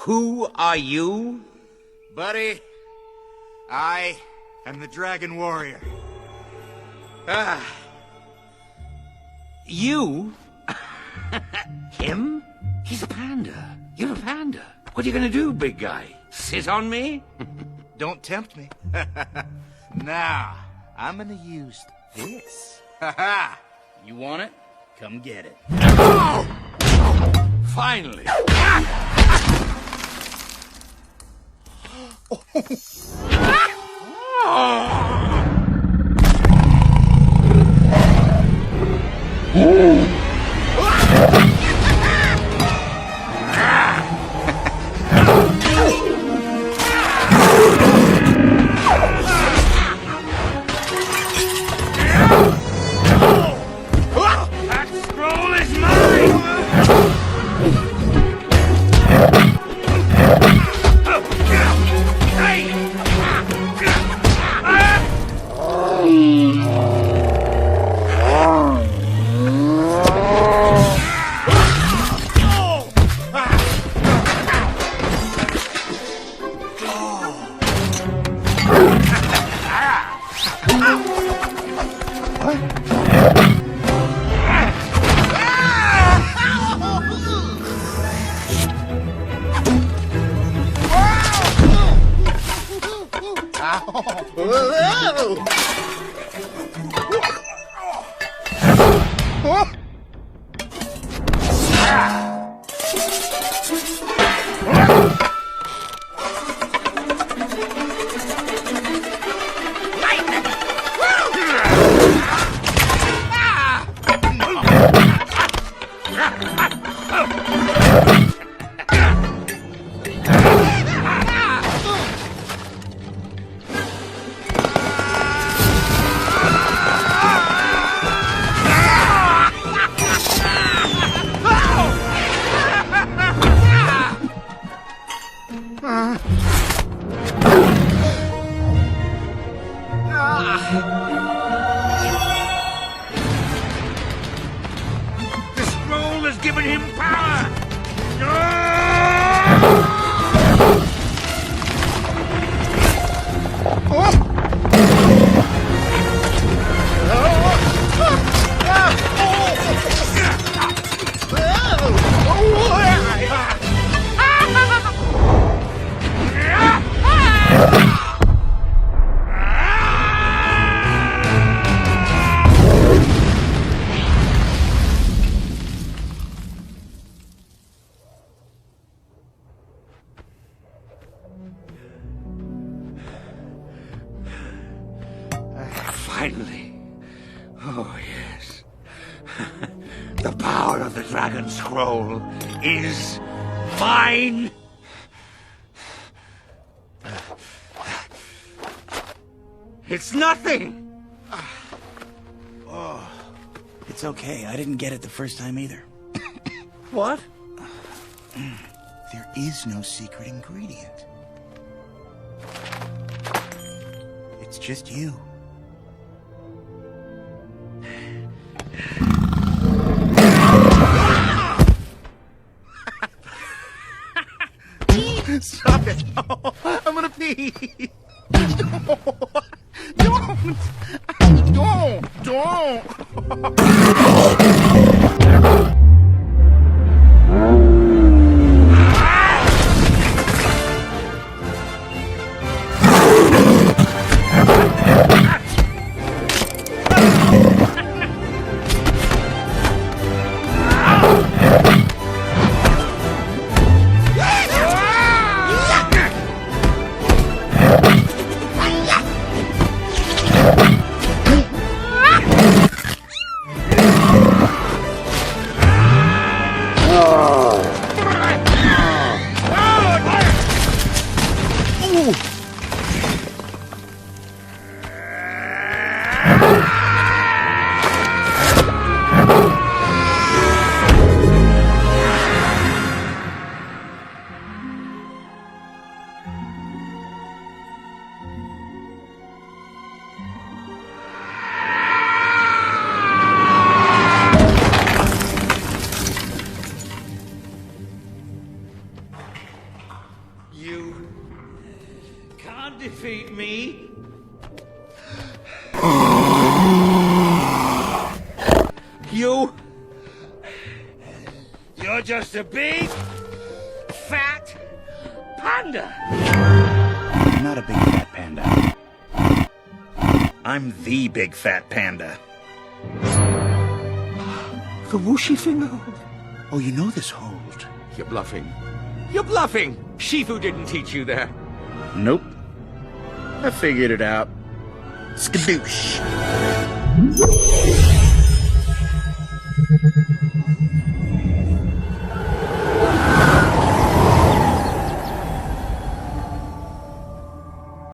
Who are you? Buddy, I am the Dragon Warrior. You? Him? He's a panda. You're a panda. What are you gonna do, big guy? Sit on me? Don't tempt me. Now, I'm gonna use this. Ha-ha! You want it? Come get it. Finally. That scroll is mine! The scroll has given him power! Finally. Oh, yes. The power of the Dragon Scroll is mine! It's nothing! Oh, it's okay. I didn't get it the first time either. What? There is no secret ingredient. It's just you. Stop it! Oh, I'm gonna pee! Don't! defeat me. You're just a big, fat panda. I'm not a big fat panda. I'm the big fat panda. The whooshy finger. Oh, you know this hold. You're bluffing. You're bluffing. Shifu didn't teach you that. Nope. I figured it out. Skadoosh.